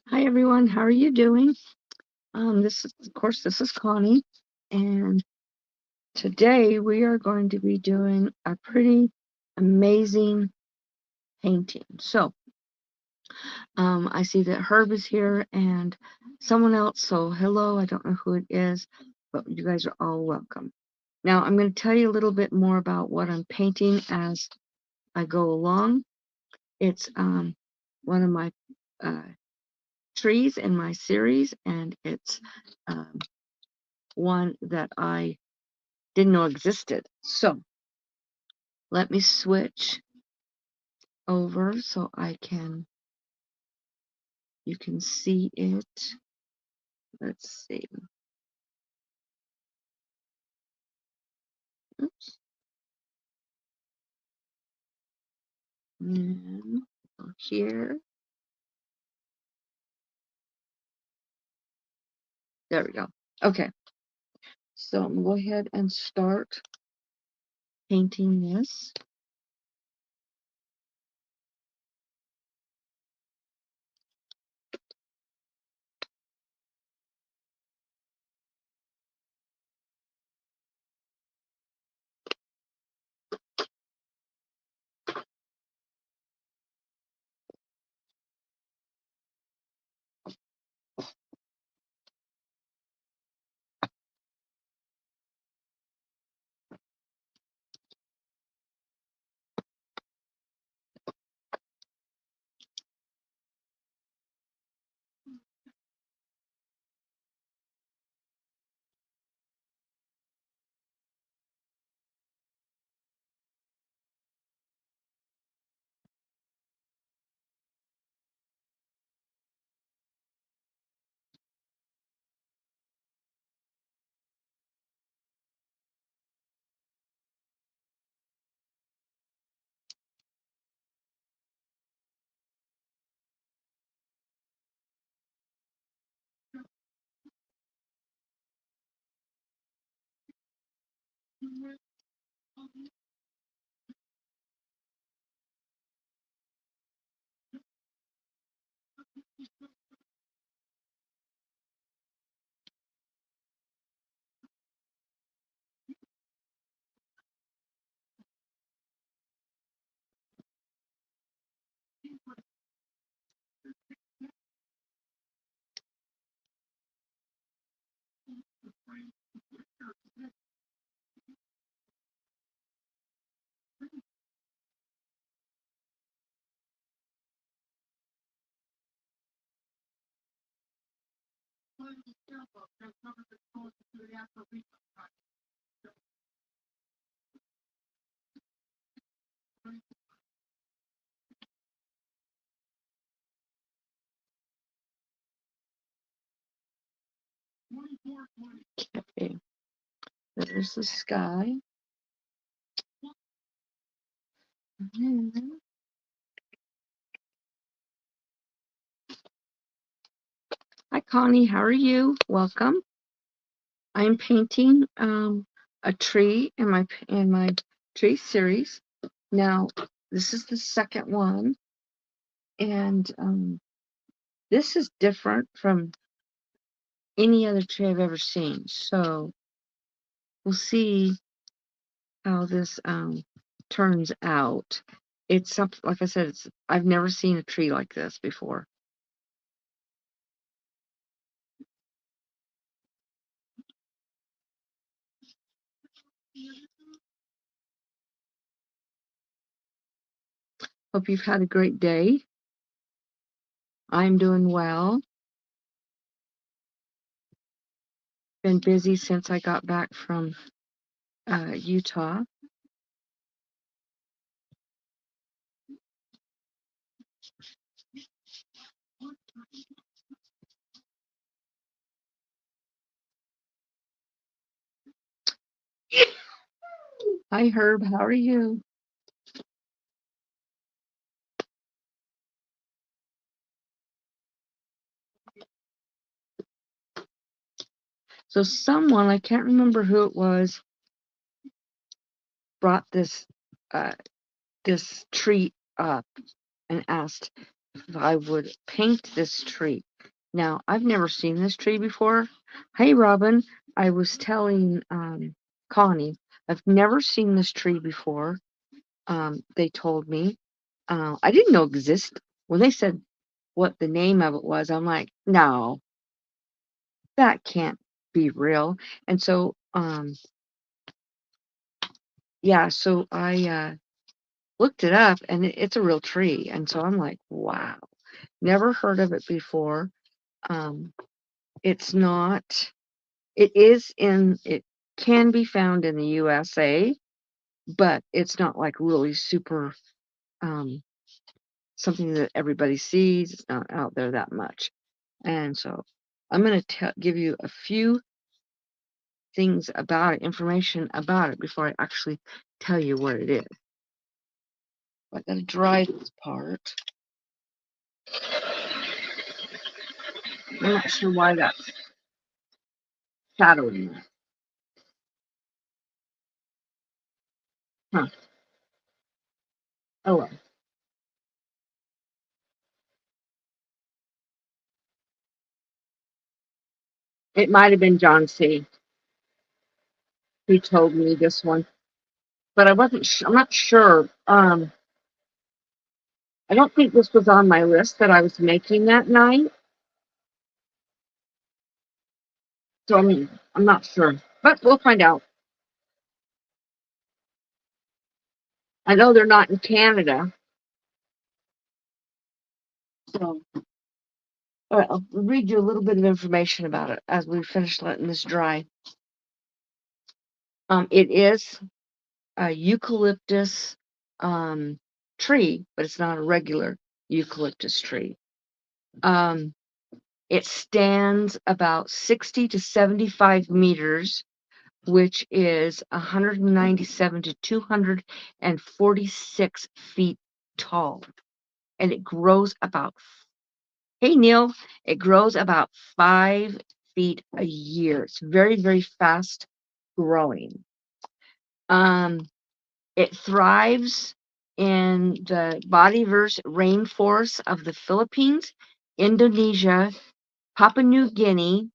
Hi everyone, how are you doing? This is Connie, and today we are going to be doing a pretty amazing painting. So, I see that Herb is here and someone else, so hello, I don't know who it is, but you guys are all welcome. Now, I'm going to tell you a little bit more about what I'm painting as I go along. It's one of my uh, trees in my series, and it's um, one that I didn't know existed. So let me switch over so you can see it. Let's see. Oops. And here. There we go. Okay. So I'm going to go ahead and start painting this. Okay. There's the sky. Hi Connie, how are you? Welcome. I'm painting a tree in my tree series. Now, this is the second one, and this is different from any other tree I've ever seen. So we'll see how this turns out. It's something, like I said, I've never seen a tree like this before. Hope you've had a great day. I'm doing well. Been busy since I got back from Utah. Hi Herb, how are you? So someone, I can't remember who it was, brought this tree up and asked if I would paint this tree. Now, I've never seen this tree before. Hey, Robin, I was telling Connie, I've never seen this tree before. They told me. I didn't know it existed. When they said what the name of it was, I'm like, no, that can't be real. And so, yeah, so I looked it up and it's a real tree. And so I'm like, wow, never heard of it before. Um, it's not, it can be found in the USA, but it's not like really super, um, something that everybody sees. It's not out there that much. And so I'm going to give you a few things about it, information about it before I actually tell you what it is. I got to dry this part. I'm not sure why that's shadowing. Huh. Oh well. It might have been John C. who told me this one, but I wasn't. I'm not sure. I don't think this was on my list that I was making that night. So I mean, I'm not sure, but we'll find out. I know they're not in Canada, so all right, I'll read you a little bit of information about it as we finish letting this dry. It is a eucalyptus tree, but it's not a regular eucalyptus tree. It stands about 60 to 75 meters, which is 197 to 246 feet tall. And it grows about, hey Neil, it grows about 5 feet a year. It's very, very fast growing. It thrives in the bodyverse rainforests of the Philippines, Indonesia, Papua New Guinea,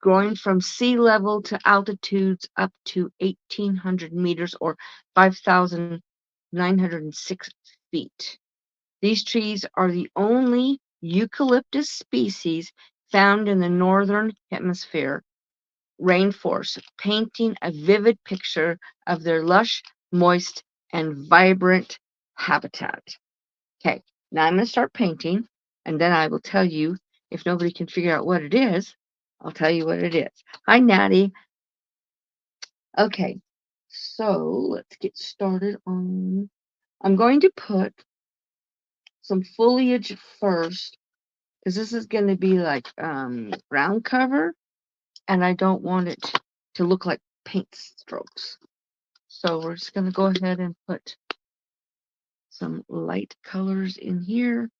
growing from sea level to altitudes up to 1,800 meters or 5,906 feet. These trees are the only eucalyptus species found in the northern hemisphere rainforest, painting a vivid picture of their lush, moist, and vibrant habitat. Okay, now I'm going to start painting, and then I will tell you if nobody can figure out what it is. I'll tell you what it is. Hi, Natty. Okay, so let's get started on. I'm going to put some foliage first because this is going to be like ground cover, and I don't want it to look like paint strokes. So we're just going to go ahead and put some light colors in here,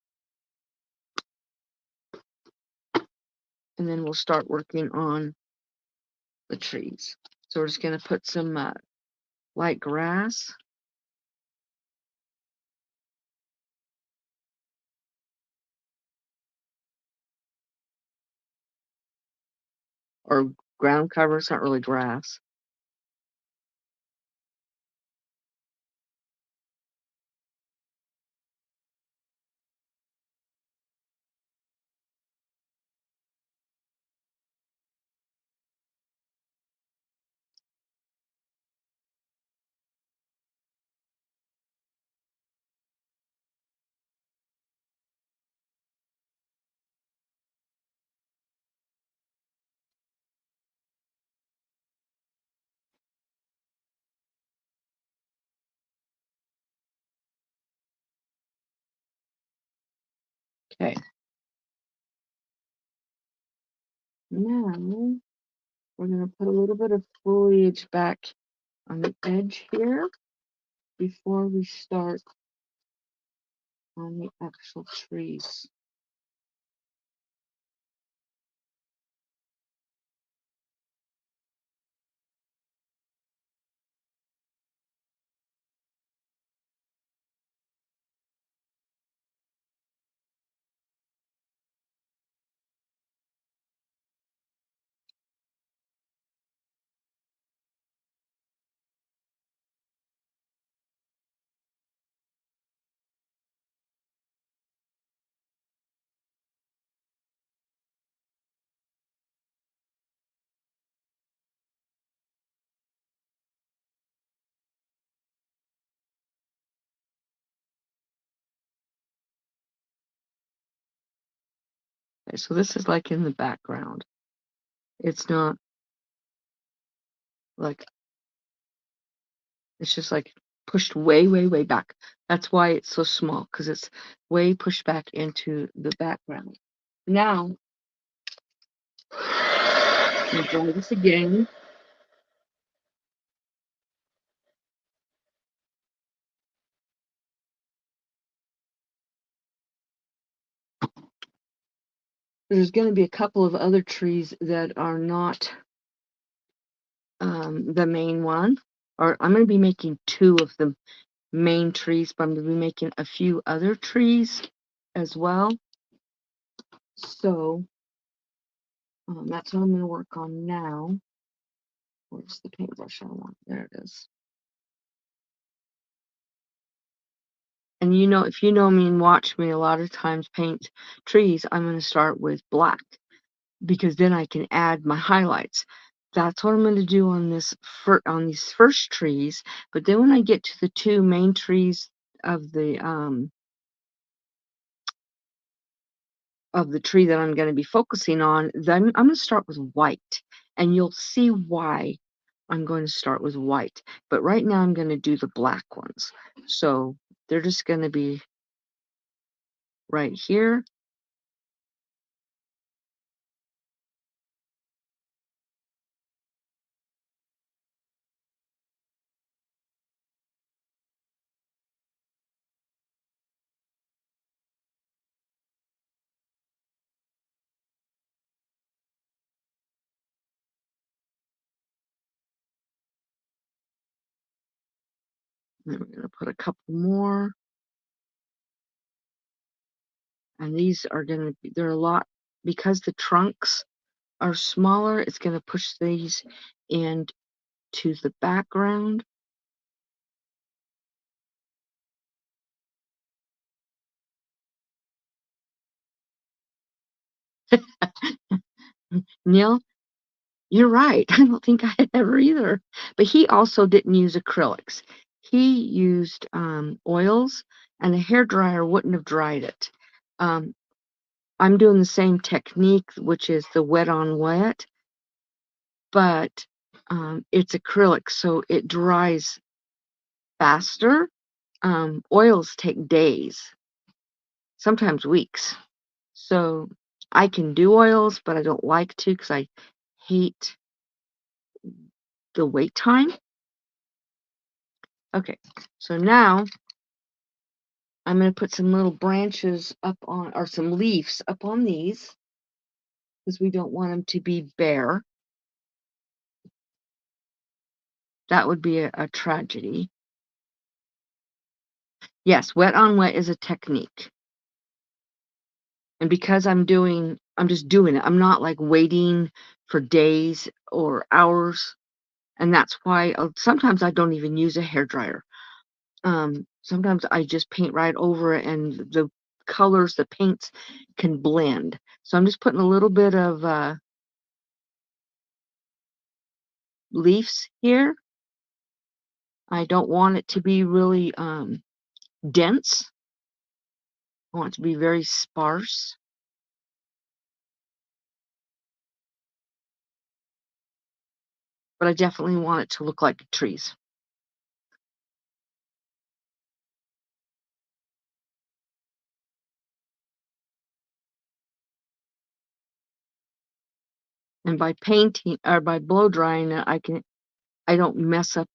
and then we'll start working on the trees. So we're just going to put some light grass. Or ground cover, it's not really grass. Okay. Now we're going to put a little bit of foliage back on the edge here before we start on the actual trees. Okay, so this is like in the background. It's not like, it's just like pushed way, way, way back. That's why it's so small, because it's way pushed back into the background. Now, I'm going to dry this again. There's going to be a couple of other trees that are not the main one. Or I'm going to be making 2 of the main trees, but I'm going to be making a few other trees as well. So that's what I'm going to work on now. Where's the paintbrush I want? There it is. And you know, if you know me and watch me, a lot of times paint trees, I'm going to start with black, because then I can add my highlights. That's what I'm going to do on on these first trees. But then when I get to the 2 main trees of the tree that I'm going to be focusing on, then I'm going to start with white, and you'll see why I'm going to start with white. But right now I'm going to do the black ones. So they're just going to be right here. And then we're going to put a couple more. And these are going to be, they're a lot, because the trunks are smaller, it's going to push these into the background. Neil, you're right. I don't think I had ever either. But he also didn't use acrylics. He used oils, and a hair dryer wouldn't have dried it. Um, I'm doing the same technique, which is the wet on wet, but it's acrylic, so it dries faster. Oils take days, sometimes weeks. So I can do oils, but I don't like to, because I hate the wait time. Okay, so now I'm going to put some little branches up on, or some leaves up on these, because we don't want them to be bare. That would be a tragedy. Yes, wet on wet is a technique. And because I'm just doing it. I'm not like waiting for days or hours. And that's why sometimes I don't even use a hair dryer. Sometimes I just paint right over it, and the colors, the paints can blend. So I'm just putting a little bit of leaves here. I don't want it to be really dense. I want it to be very sparse. But I definitely want it to look like trees. And by painting, or by blow drying it, I don't mess up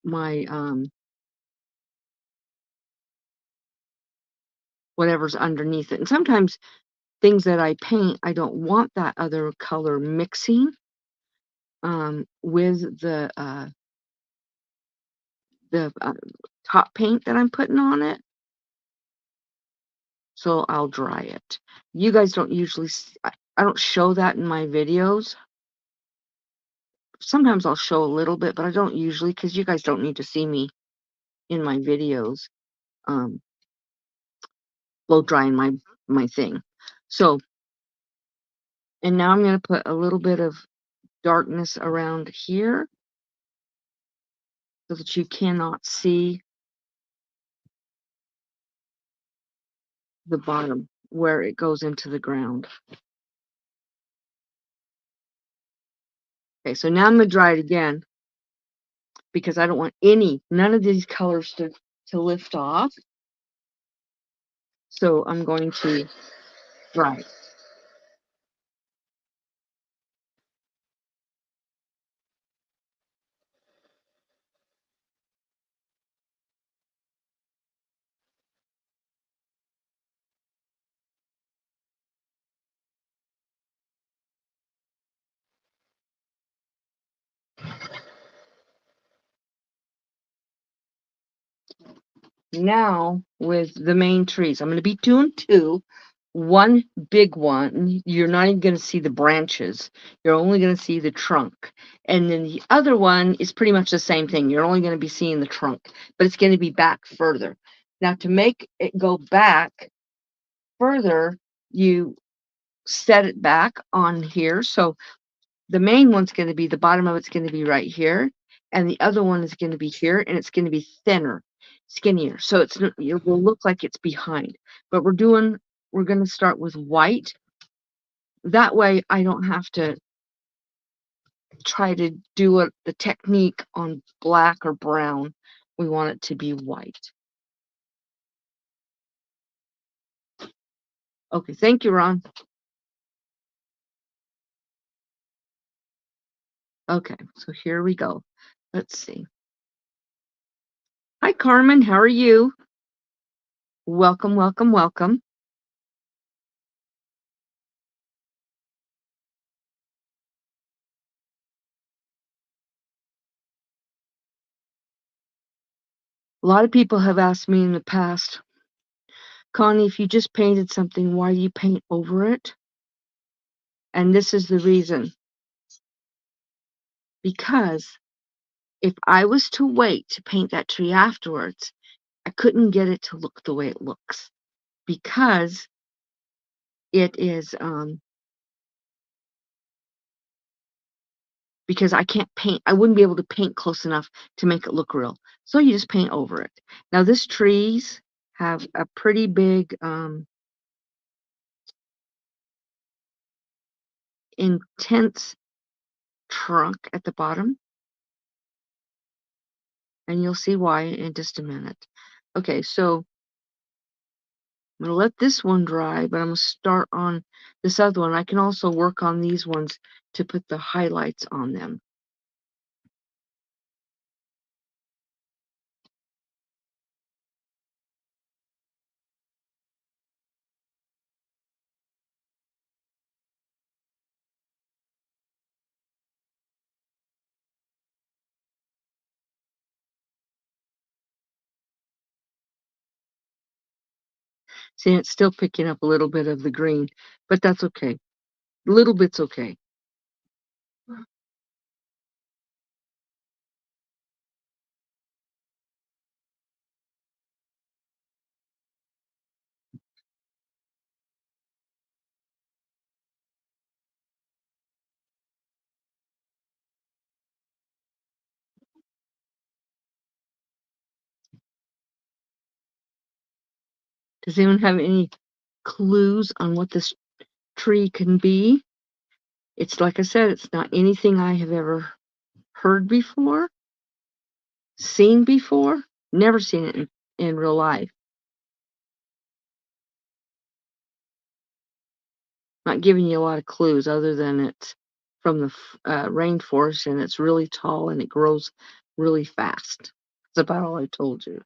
my whatever's underneath it. And sometimes things that I paint, I don't want that other color mixing with the top paint that I'm putting on it. So I'll dry it. You guys don't usually I don't show that in my videos. Sometimes I'll show a little bit, but I don't usually, because you guys don't need to see me in my videos um blow drying my thing. So, and now I'm going to put a little bit of darkness around here, so that you cannot see the bottom where it goes into the ground. Okay, so now I'm going to dry it again because I don't want none of these colors to lift off. So I'm going to dry it. Now with the main trees, I'm going to be doing two. One big one, you're not even going to see the branches. You're only going to see the trunk. And then the other one is pretty much the same thing. You're only going to be seeing the trunk, but it's going to be back further. Now to make it go back further, you set it back on here. So the main one's going to be, the bottom of it's going to be right here, and the other one is going to be here, and it's going to be thinner, skinnier. So it will look like it's behind. But we're going to start with white. That way I don't have to try to do the technique on black or brown. We want it to be white. Okay, thank you, Ron. Okay, so here we go. Let's see. Hi, Carmen. How are you? Welcome, welcome, welcome. A lot of people have asked me in the past, Connie, if you just painted something, why do you paint over it? And this is the reason. Because if I was to wait to paint that tree afterwards, I couldn't get it to look the way it looks. Because it is, because I can't paint, I wouldn't be able to paint close enough to make it look real. So you just paint over it. Now this trees have a pretty big, intense trunk at the bottom. And you'll see why in just a minute. Okay, so I'm going to let this one dry, but I'm going to start on this other one. I can also work on these ones to put the highlights on them. See, it's still picking up a little bit of the green, but that's okay. A little bit's okay. Does anyone have any clues on what this tree can be? It's like I said, it's not anything I have ever heard before, seen before, never seen it in real life. Not giving you a lot of clues other than it's from the rainforest and it's really tall and it grows really fast. That's about all I told you.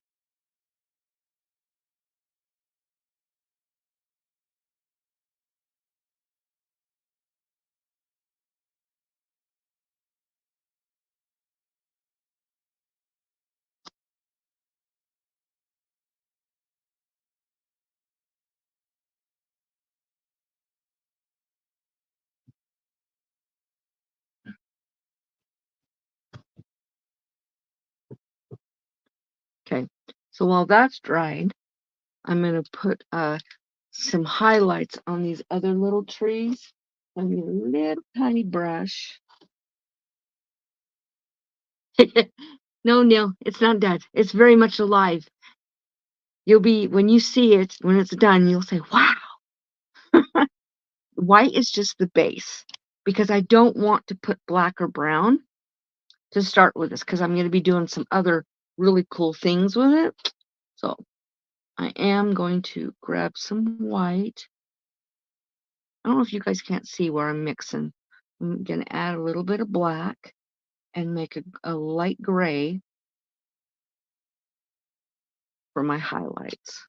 Okay, so while that's dried, I'm going to put some highlights on these other little trees. I need a little tiny brush. No, Neil, it's not dead. It's very much alive. When you see it, when it's done, you'll say, wow. White is just the base. because I don't want to put black or brown to start with this, because I'm going to be doing some other really cool things with it. So I am going to grab some white. I don't know if you guys can't see where I'm mixing. I'm going to add a little bit of black and make a light gray for my highlights.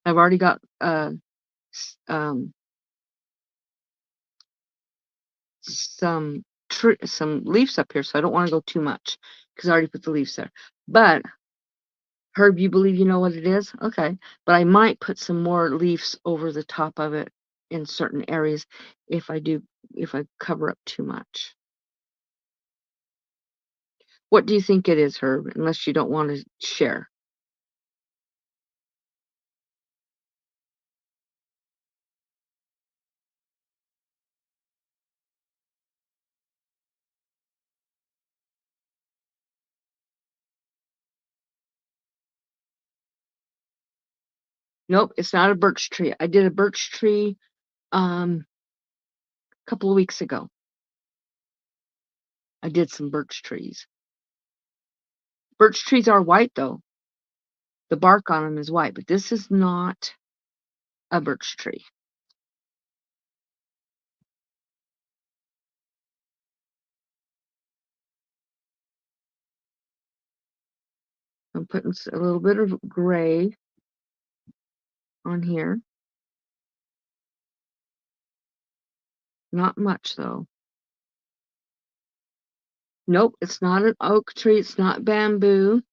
I've already got some leaves up here, so I don't want to go too much because I already put the leaves there. But Herb, you believe you know what it is? Okay. But I might put some more leaves over the top of it in certain areas if I cover up too much. What do you think it is, Herb? Unless you don't want to share. Nope, it's not a birch tree. I did a birch tree a couple of weeks ago. I did some birch trees. Birch trees are white though. The bark on them is white, but this is not a birch tree. I'm putting a little bit of gray on here. Not much though. Nope, it's not an oak tree. It's not bamboo.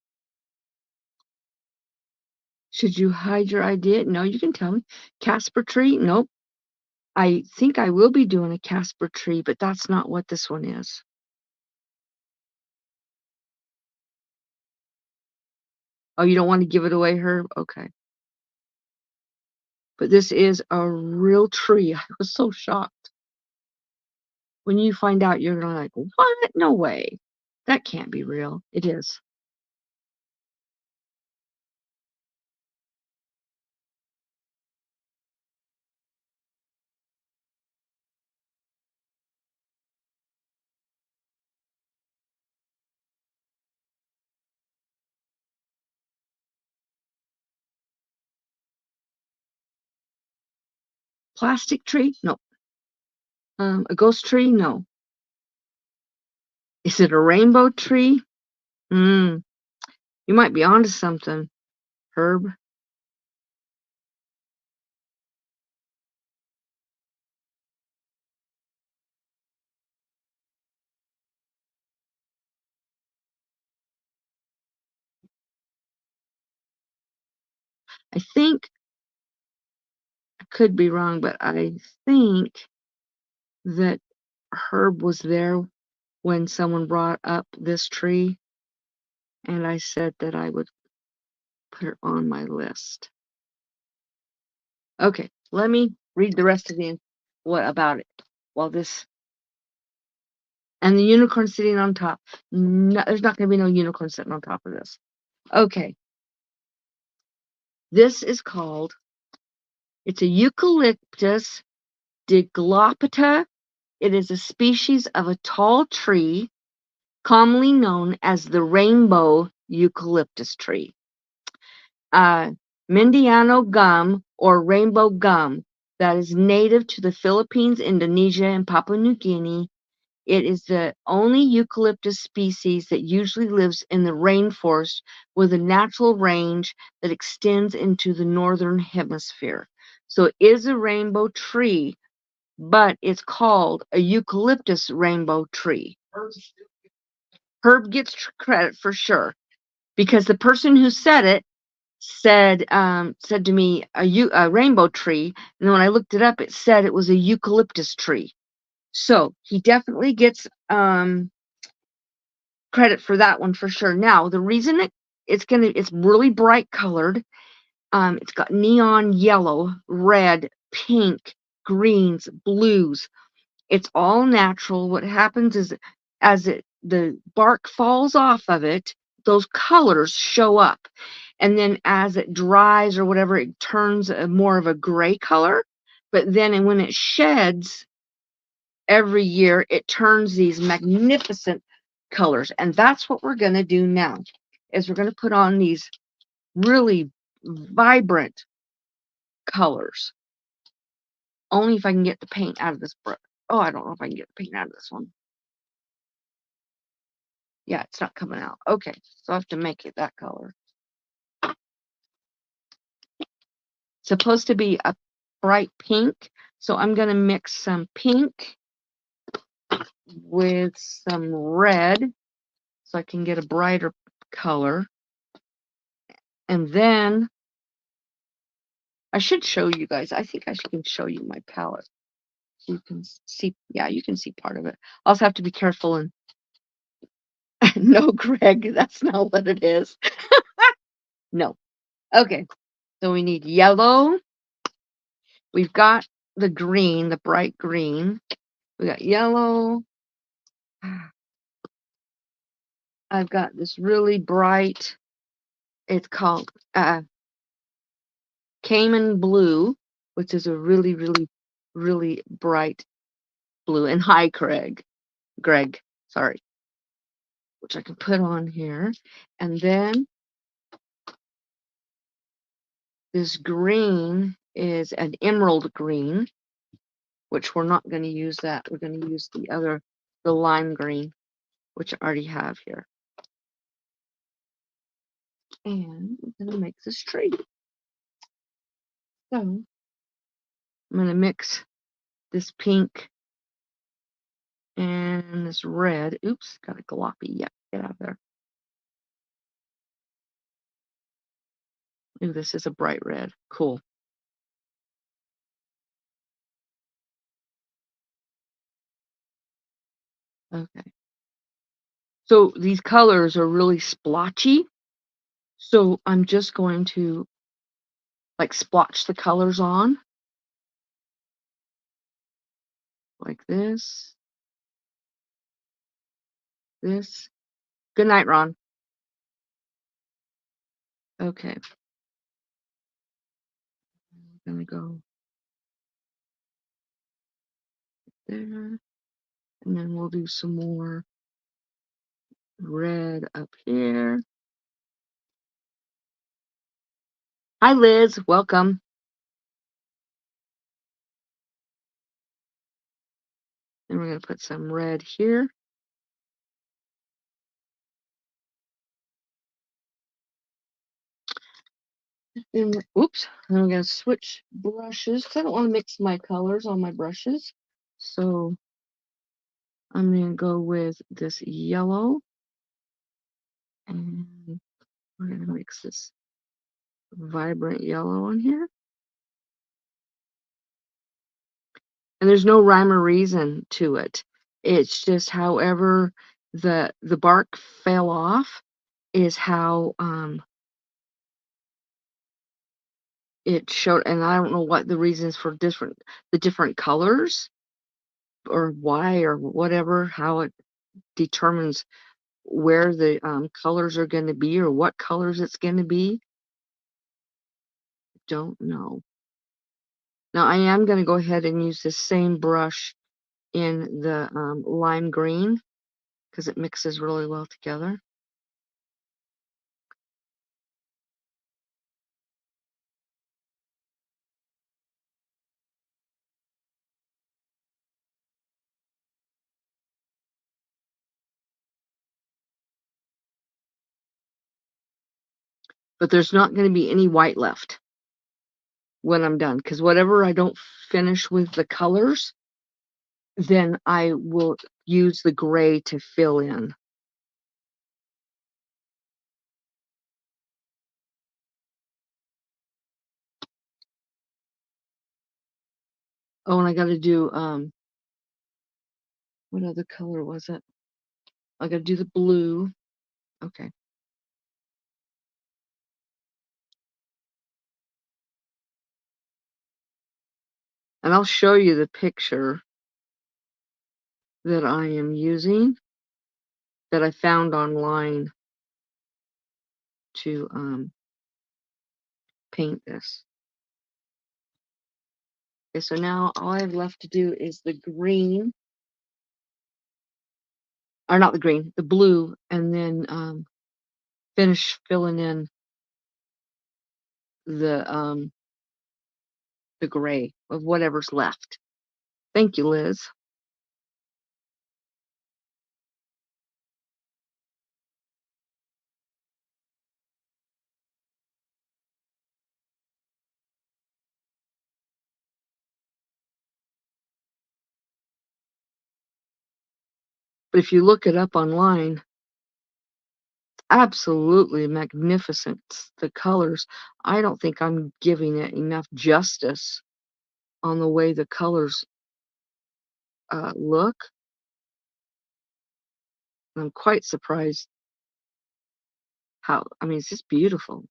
Should you hide your idea? No, you can tell me. Casper tree? Nope. I think I will be doing a Casper tree, but that's not what this one is. Oh, you don't want to give it away, Herb? Okay. But this is a real tree. I was so shocked. When you find out, you're like, what? No way. That can't be real. It is. Plastic tree? No. A ghost tree? No. Is it a rainbow tree? You might be onto something, Herb. I think I could be wrong, but I think that Herb was there when someone brought up this tree, and I said that I would put it on my list. Okay, let me read the rest of what about it while this and the unicorn sitting on top. No, there's not going to be no unicorn sitting on top of this. Okay, this is called. It's a Eucalyptus diglopata. It is a species of a tall tree commonly known as the rainbow eucalyptus tree. Mindanao gum or rainbow gum that is native to the Philippines, Indonesia, and Papua New Guinea. It is the only eucalyptus species that usually lives in the rainforest with a natural range that extends into the northern hemisphere. So it is a rainbow tree, but it's called a eucalyptus rainbow tree. Herb gets credit for sure because the person who said it said to me a rainbow tree, and then when I looked it up, it said it was a eucalyptus tree. So he definitely gets credit for that one for sure. Now the reason it's really bright colored. It's got neon yellow, red, pink, greens, blues. It's all natural. What happens is as it the bark falls off of it, those colors show up. And then as it dries or whatever, it turns more of a gray color. But then when it sheds every year, it turns these magnificent colors. And that's what we're going to do now, is we're going to put on these really vibrant colors. Only if I can get the paint out of this brush. Oh, I don't know if I can get the paint out of this one. Yeah, it's not coming out. Okay, so I have to make it that color. It's supposed to be a bright pink, so I'm going to mix some pink with some red so I can get a brighter color. And then I should show you guys. I think I can show you my palette. You can see, yeah, you can see part of it. Also have to be careful and no, Greg, that's not what it is. No. Okay. So we need yellow. We've got the green, the bright green. We got yellow. I've got this really bright, it's called Cayman blue, which is a really, really, really bright blue. And hi, Greg, sorry, which I can put on here. And then this green is an emerald green, which we're not going to use that. We're going to use the lime green, which I already have here. And I'm going to make this tree. So I'm going to mix this pink and this red. Oops, got a gloppy. Yeah, get out of there. Ooh, this is a bright red. Cool. Okay. So these colors are really splotchy. So I'm just going to like splotch the colors on. Like this. This. Good night, Ron. Okay. I'm gonna go there. And then we'll do some more red up here. Hi, Liz. Welcome. And we're going to put some red here. And oops. And we're going to switch brushes because I don't want to mix my colors on my brushes. So I'm going to go with this yellow. And we're going to mix this vibrant yellow on here. And there's no rhyme or reason to it. It's just however the bark fell off is how it showed. And I don't know what the reasons for the different colors or why or whatever, how it determines where the colors are going to be or what colors it's going to be. Don't know. Now I am going to go ahead and use the same brush in the lime green because it mixes really well together. But there's not going to be any white left when I'm done, because whatever I don't finish with the colors, then I will use the gray to fill in. Oh, and I got to do what other color was it? I got to do the blue. Okay. And I'll show you the picture that I am using. that I found online to paint this. Okay, so now all I have left to do is the green, or not the green, the blue, and then finish filling in the gray of whatever's left. Thank you, Liz. But if you look it up online, absolutely magnificent. The colors, I don't think I'm giving it enough justice on the way the colors look. I'm quite surprised how, I mean, it's just beautiful.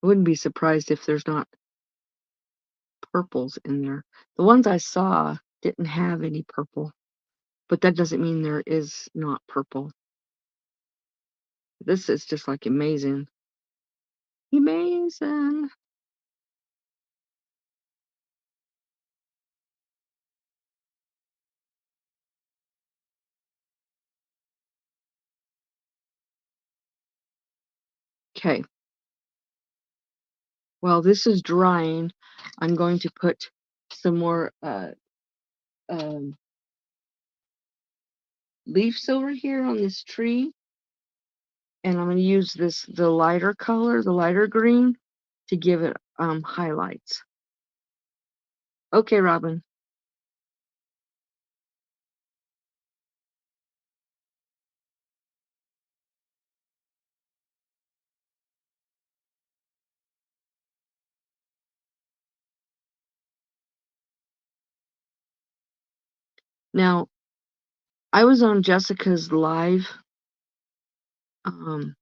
I wouldn't be surprised if there's not purples in there. The ones I saw didn't have any purple, but that doesn't mean there is not purple. This is just like amazing. Amazing. Okay. While this is drying, I'm going to put some more um, leaves over here on this tree, and I'm going to use the lighter color, the lighter green, to give it highlights. Okay, Robin. Now, I was on Jessica's live on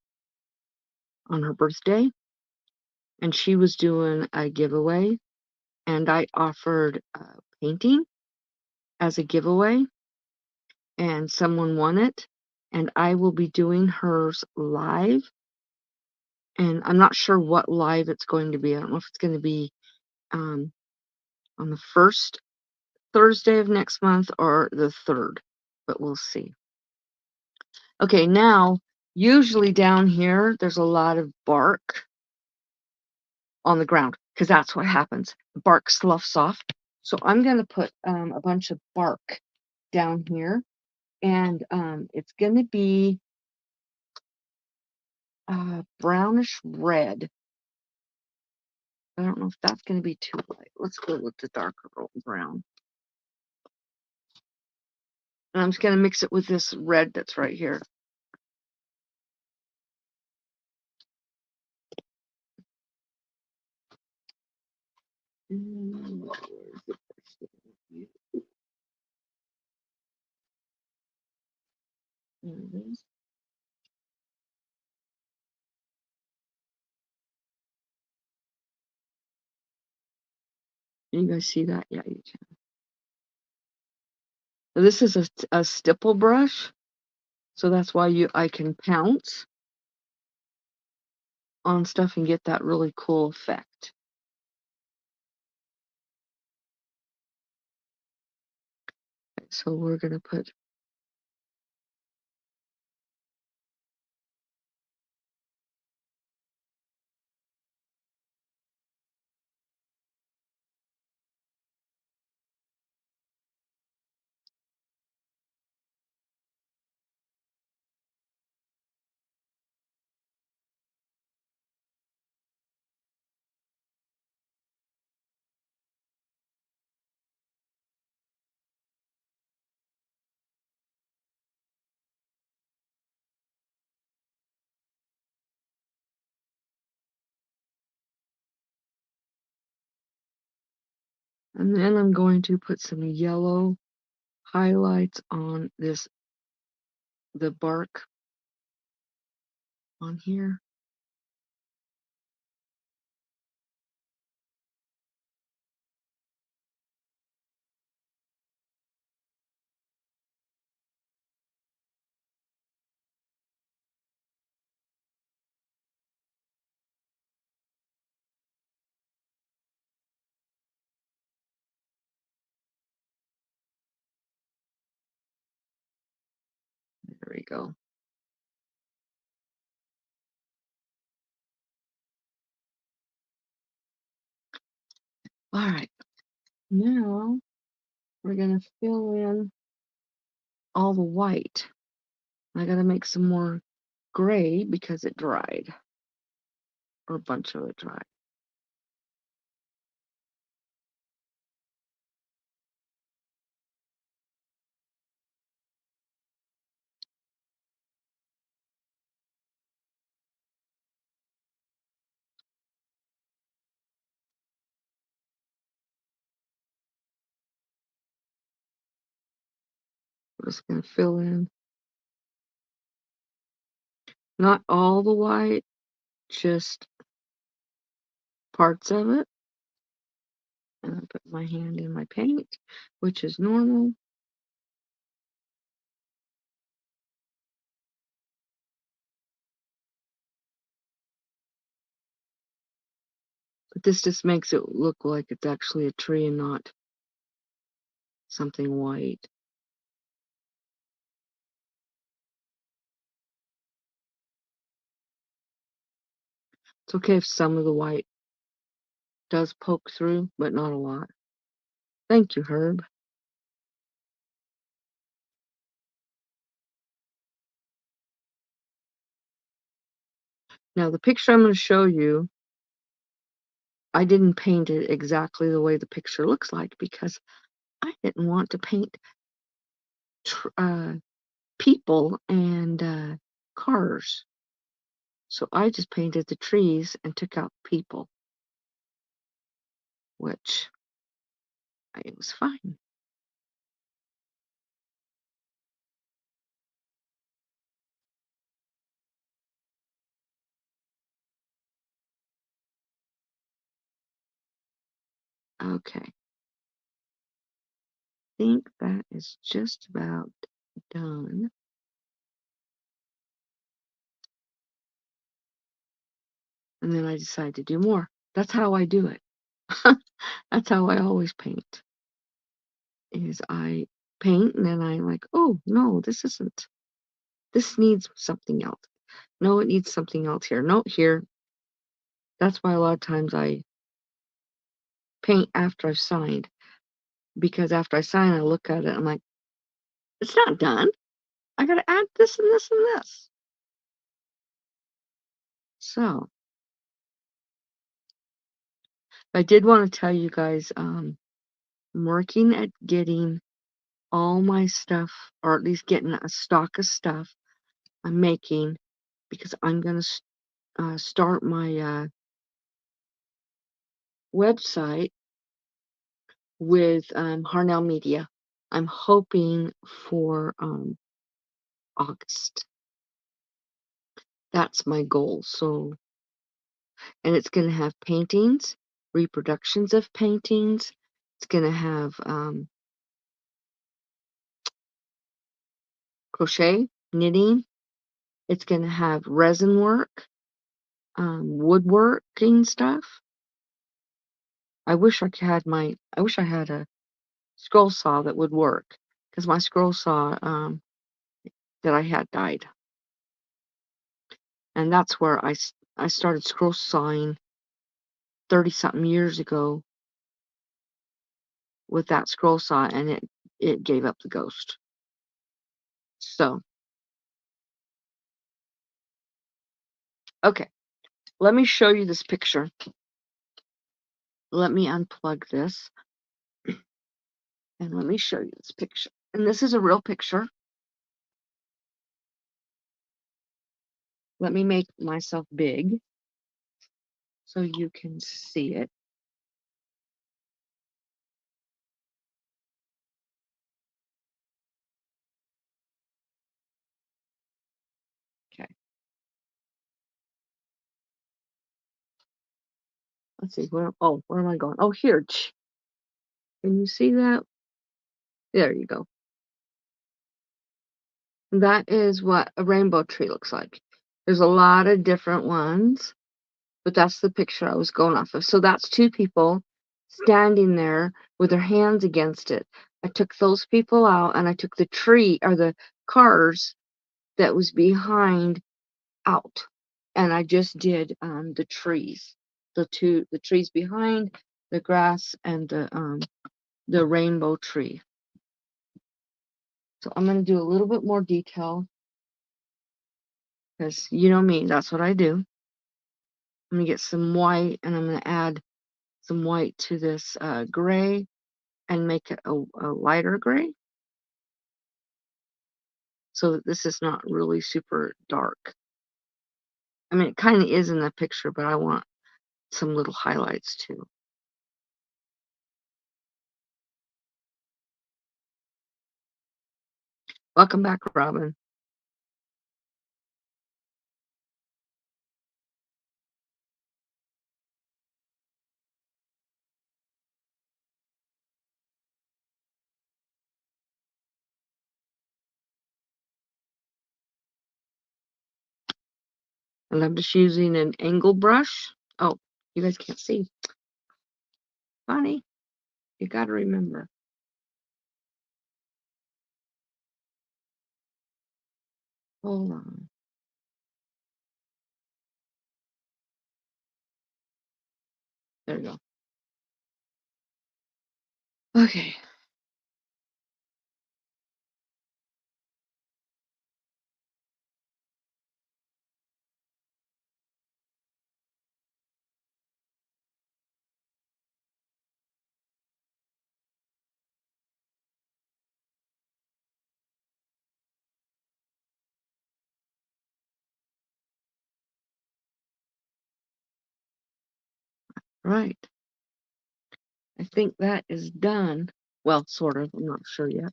her birthday, and she was doing a giveaway, and I offered painting as a giveaway, and someone won it, and I will be doing hers live, and I'm not sure what live it's going to be. I don't know if it's going to be on the first Thursday of next month or the third, but we'll see. Okay, now, usually down here, there's a lot of bark on the ground because that's what happens. The bark sloughs off. So I'm going to put a bunch of bark down here, and it's going to be brownish red. I don't know if that's going to be too light. Let's go with the darker brown. And I'm just going to mix it with this red that's right here. There it is. Can you guys see that? Yeah, you can. So this is a stipple brush, so that's why I can pounce on stuff and get that really cool effect. Okay, so we're gonna put And then I'm going to put some yellow highlights on the bark on here. There we go. All right, now we're gonna fill in all the white. I gotta make some more gray because it dried, or a bunch of it dried. We're just gonna fill in, not all the white, just parts of it. And I put my hand in my paint, which is normal. But this just makes it look like it's actually a tree and not something white. It's okay if some of the white does poke through, but not a lot. Thank you, Herb. Now the picture I'm going to show you, I didn't paint it exactly the way the picture looks like because I didn't want to paint people and cars. So I just painted the trees and took out people, which it was fine. Okay. I think that is just about done. And then I decided to do more. That's how I do it. That's how I always paint. Is I paint and then I'm like, oh no, this isn't. This needs something else. No, it needs something else here. No, here. That's why a lot of times I paint after I've signed. Because after I sign, I look at it, I'm like, it's not done. I gotta add this and this and this. So I did want to tell you guys, I'm working at getting all my stuff, or at least getting a stock of stuff I'm making, because I'm gonna start my website with Harnell Media. I'm hoping for August. That's my goal. So, and it's going to have paintings, reproductions of paintings. It's going to have crochet, knitting. It's going to have resin work, woodworking stuff. I wish I had a scroll saw that would work, because my scroll saw that I had died. And that's where I started scroll sawing 30 something years ago with that scroll saw, and it gave up the ghost. So, okay, let me show you this picture. Let me unplug this and let me show you this picture. And this is a real picture. Let me make myself big so you can see it. let's see, where am I going? Oh, here. Can you see that? There you go. That is what a rainbow tree looks like. There's a lot of different ones, but that's the picture I was going off of. So that's two people standing there with their hands against it. I took those people out and I took the tree or the cars that was behind out. And I just did the trees. The trees behind, the grass and the rainbow tree. So I'm going to do a little bit more detail because you know me, that's what I do. I'm going to get some white and I'm going to add some white to this gray and make it a lighter gray so that this is not really super dark. I mean, it kind of is in the picture, but I want some little highlights too. Welcome back, Robin. And I'm just using an angle brush. Oh, you guys can't see. Funny. You got to remember. Hold on. There you go. Okay. Right. I think that is done. Well, sort of. I'm not sure yet.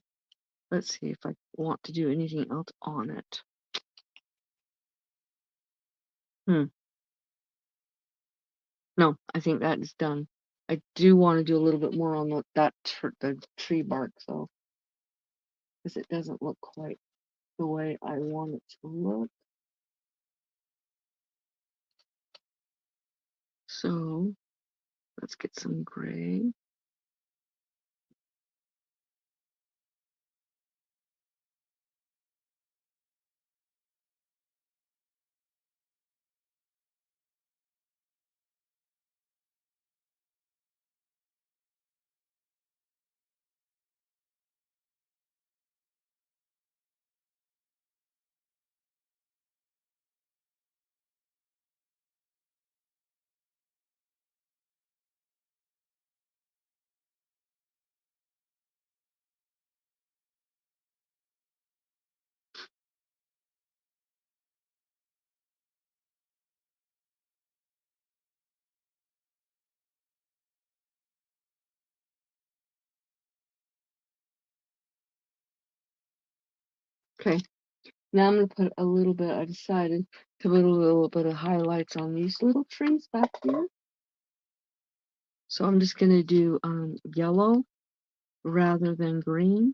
Let's see if I want to do anything else on it. No, I think that is done. I do want to do a little bit more on the tree bark though, because it doesn't look quite the way I want it to look. So let's get some gray. Okay, now I'm gonna put a little bit. I decided to put a little bit of highlights on these little trees back here. So I'm just gonna do yellow rather than green.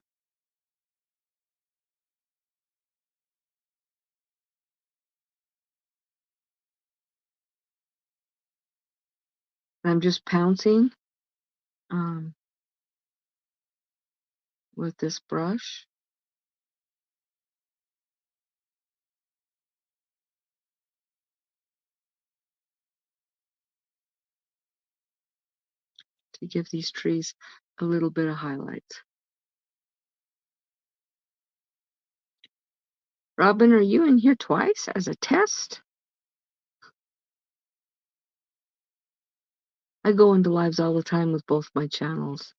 I'm just pouncing with this brush. To give these trees a little bit of highlights. Robin, are you in here twice as a test? I go into lives all the time with both my channels.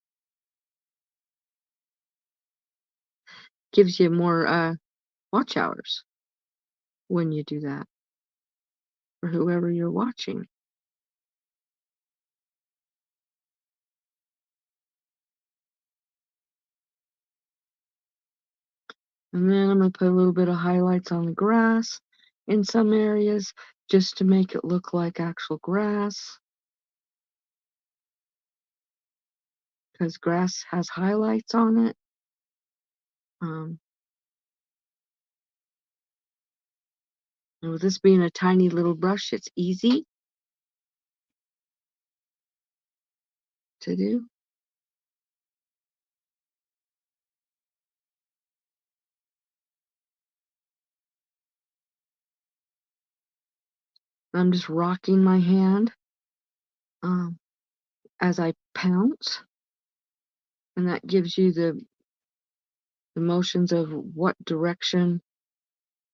Gives you more watch hours when you do that for whoever you're watching. And then I'm going to put a little bit of highlights on the grass in some areas just to make it look like actual grass. because grass has highlights on it. Um, and with this being a tiny little brush, it's easy to do. I'm just rocking my hand um, as I pounce, and that gives you the motions of what direction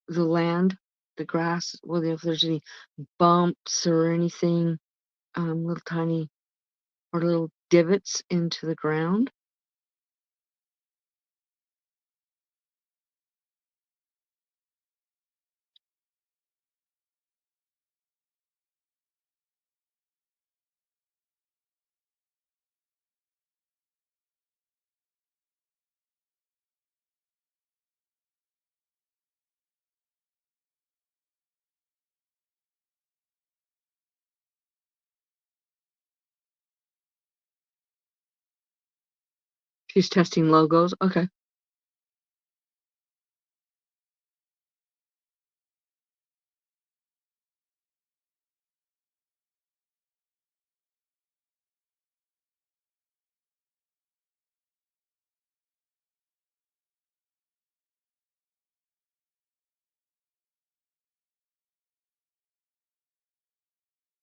the land, the grass, whether if there's any bumps or anything, little tiny or little divots into the ground. She's testing logos. Okay.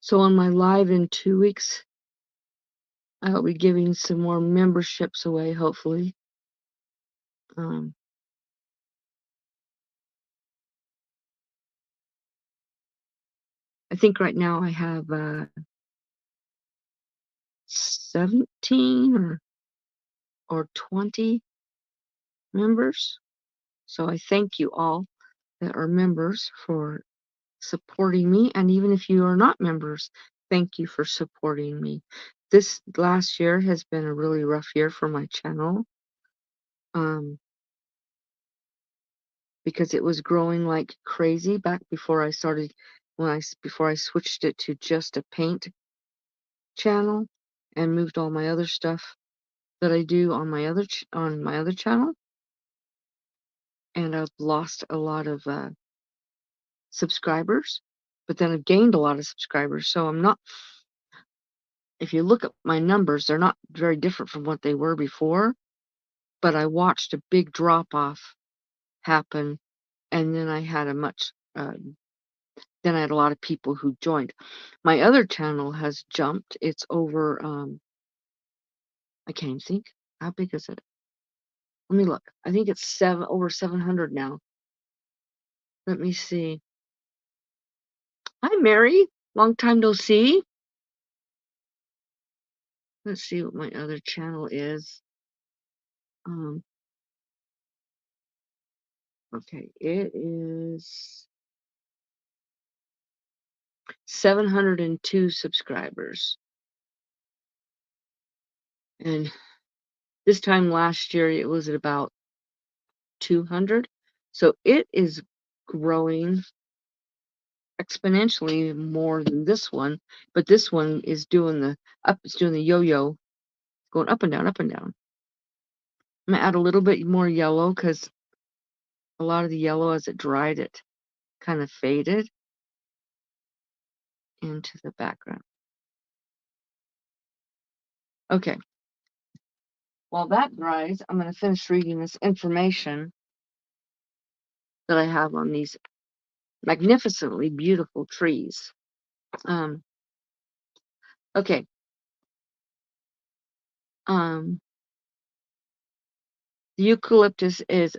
So on my live in 2 weeks, I'll be giving some more memberships away, hopefully. Um, I think right now I have 17 or 20 members. So I thank you all that are members for supporting me. And even if you are not members, thank you for supporting me. This last year has been a really rough year for my channel. Um, because it was growing like crazy back before I started before I switched it to just a paint channel and moved all my other stuff that I do on my other channel, and I've lost a lot of subscribers, but then I've gained a lot of subscribers. So I'm not, if you look at my numbers, they're not very different from what they were before, but I watched a big drop off happen, and then I had then I had a lot of people who joined. My other channel has jumped. It's over, I can't even think. How big is it? Let me look. I think it's over 700 now. Let me see. Hi, Mary. Long time no see. Let's see what my other channel is. Um, okay, it is 702 subscribers. And this time last year, it was at about 200. So it is growing exponentially more than this one, but this one is doing it's doing the yo-yo, going up and down, up and down. I'm gonna add a little bit more yellow because a lot of the yellow as it dried, it kind of faded into the background. Okay, while that dries, I'm gonna finish reading this information that I have on these magnificently beautiful trees. Um, okay. Um, The eucalyptus is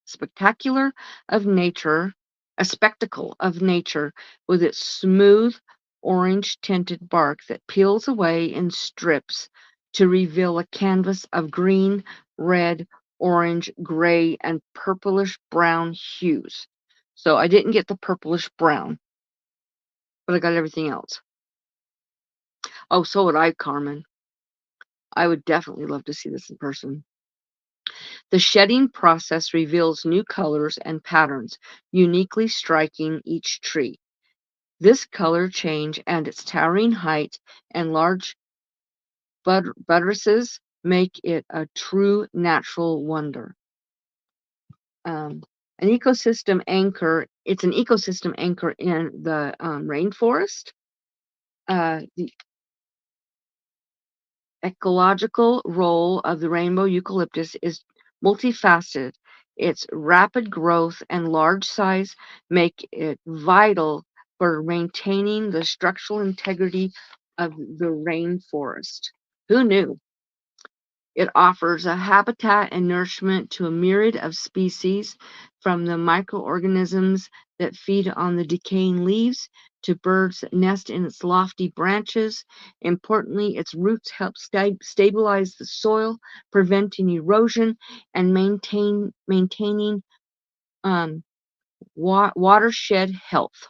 spectacular of nature, a spectacle of nature with its smooth orange tinted bark that peels away in strips to reveal a canvas of green, red, orange, gray, and purplish brown hues. So I didn't get the purplish brown, but I got everything else. Oh, so would I, Carmen. I would definitely love to see this in person. The shedding process reveals new colors and patterns, uniquely striking each tree. This color change and its towering height and large buttresses make it a true natural wonder. An ecosystem anchor. It's an ecosystem anchor in the rainforest. The ecological role of the rainbow eucalyptus is multifaceted. Its rapid growth and large size make it vital for maintaining the structural integrity of the rainforest. Who knew? It offers a habitat and nourishment to a myriad of species, from the microorganisms that feed on the decaying leaves to birds that nest in its lofty branches. Importantly, its roots help stabilize the soil, preventing erosion and maintaining um, watershed health.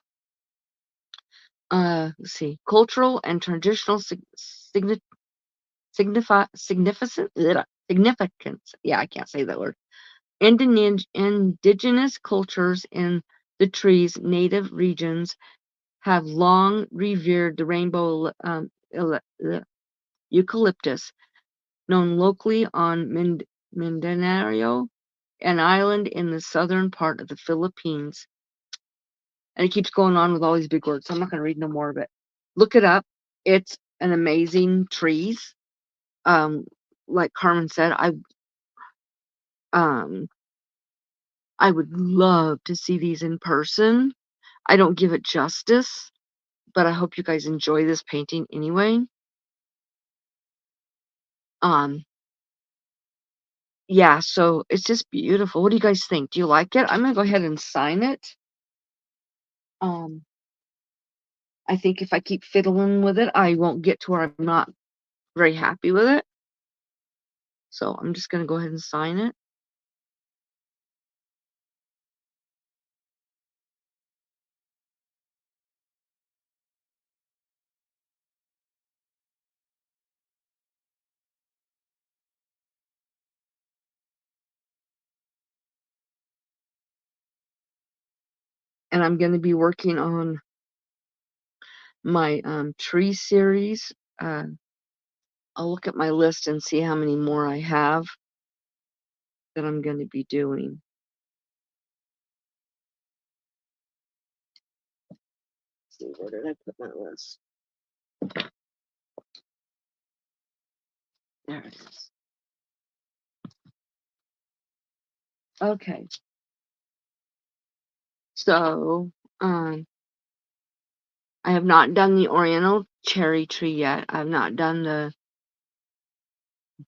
Let's see, cultural and traditional significance. Yeah, I can't say that word. Indigenous cultures in the tree's native regions have long revered the rainbow eucalyptus, known locally on Mindanao, an island in the southern part of the Philippines. And it keeps going on with all these big words, so I'm not going to read no more of it. Look it up. It's an amazing trees. Like Carmen said, um I would love to see these in person. I don't give it justice, but I hope you guys enjoy this painting anyway. Um, yeah, so it's just beautiful. What do you guys think? Do you like it? I'm gonna go ahead and sign it. Um, I think if I keep fiddling with it, I won't get to where I'm not very happy with it. So I'm just gonna go ahead and sign it. And I'm gonna be working on my tree series. I'll look at my list and see how many more I have that I'm gonna be doing. Let's see, where did I put my list? There it is. Okay. So, I have not done the Oriental cherry tree yet. I've not done the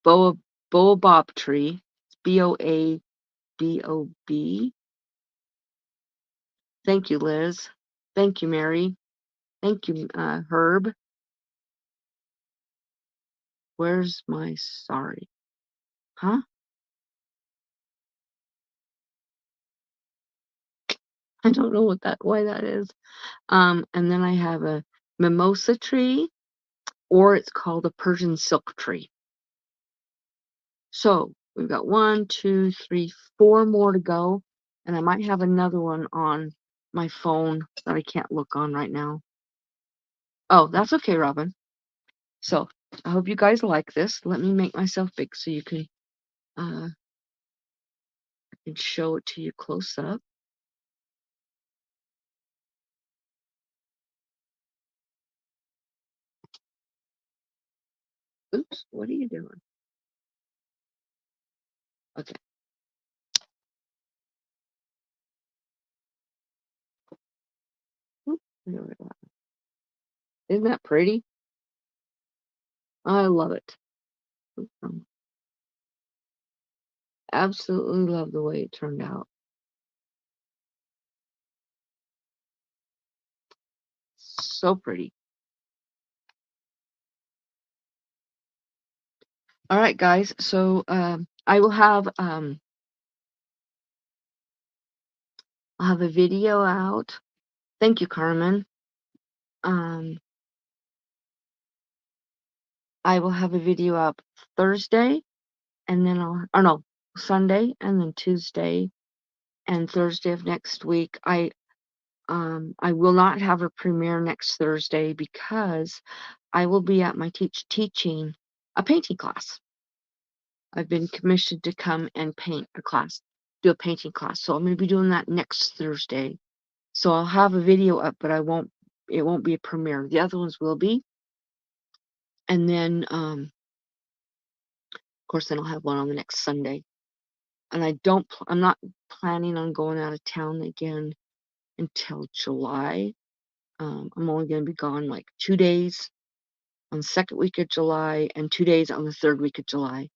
Boa Baobab tree. It's Boabob. Thank you, Liz. Thank you, Mary. Thank you, Herb. Where's my sorry? Huh? I don't know why that is. And then I have a mimosa tree, or it's called a Persian silk tree. So we've got 1, 2, 3, 4 more to go, and I might have another one on my phone that I can't look on right now. Oh, that's okay, Robin. So I hope you guys like this. Let me make myself big so you can I can show it to you close up. Oops, what are you doing? Okay. Oop, there we go. Isn't that pretty? I love it. Absolutely love the way it turned out. So pretty. All right, guys. So I will have I'll have a video out. Thank you, Carmen. Um, I will have a video up Thursday, and then or no, Sunday, and then Tuesday and Thursday of next week. I will not have a premiere next Thursday because I will be at my teaching a painting class. I've been commissioned to come and paint a class, do a painting class. So I'm going to be doing that next Thursday. So I'll have a video up, but it won't be a premiere. The other ones will be. And then, of course, then I'll have one on the next Sunday. And I'm not planning on going out of town again until July. I'm only going to be gone like 2 days on the second week of July and 2 days on the third week of July.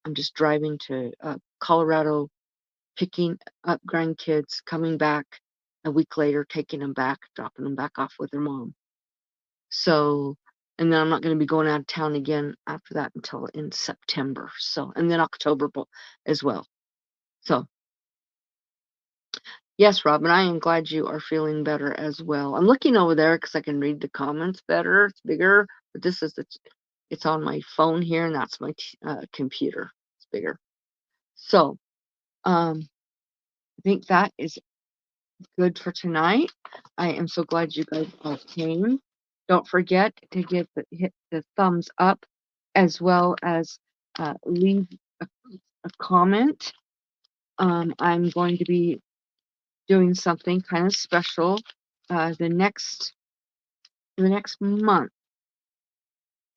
I'm just driving to Colorado, picking up grandkids, coming back a week later, taking them back, dropping them back off with their mom. So, and then I'm not going to be going out of town again after that until in September. So, and then October as well. So, yes, Robin, I am glad you are feeling better as well. I'm looking over there because I can read the comments better. It's bigger, but it's on my phone here, and that's my computer. It's bigger. So, I think that is good for tonight. I am so glad you guys all came. Don't forget to hit the thumbs up, as well as leave a comment. I'm going to be doing something kind of special the next month.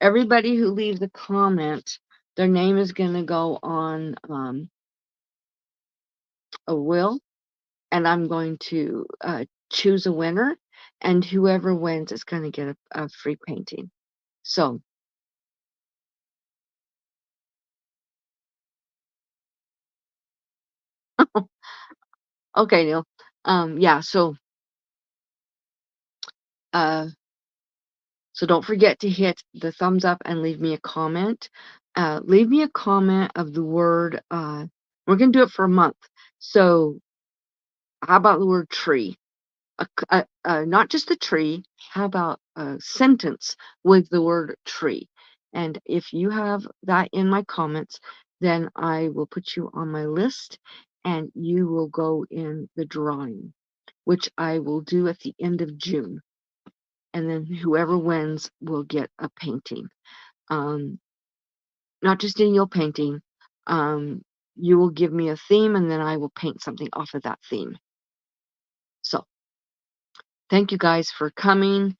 Everybody who leaves a comment, their name is going to go on a wheel, and I'm going to choose a winner, and whoever wins is going to get a free painting. So, okay, Neil. Yeah, uh, so don't forget to hit the thumbs up and leave me a comment. Leave me a comment of the word, we're going to do it for a month. So, how about the word tree? Not just the tree, how about a sentence with the word tree? And if you have that in my comments, then I will put you on my list and you will go in the drawing, which I will do at the end of June. And then whoever wins will get a painting. Not just any old painting. You will give me a theme and then I will paint something off of that theme. So, thank you guys for coming.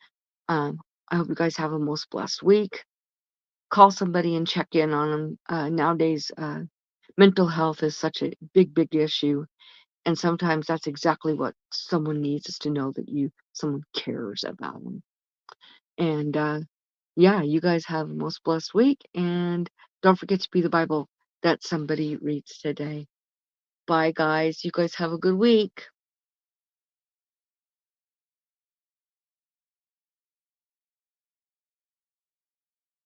I hope you guys have a most blessed week. Call somebody and check in on them. Nowadays, mental health is such a big, big issue. And sometimes that's exactly what someone needs, is to know that someone cares about them. And yeah, you guys have a most blessed week. And don't forget to be the Bible that somebody reads today. Bye, guys. You guys have a good week.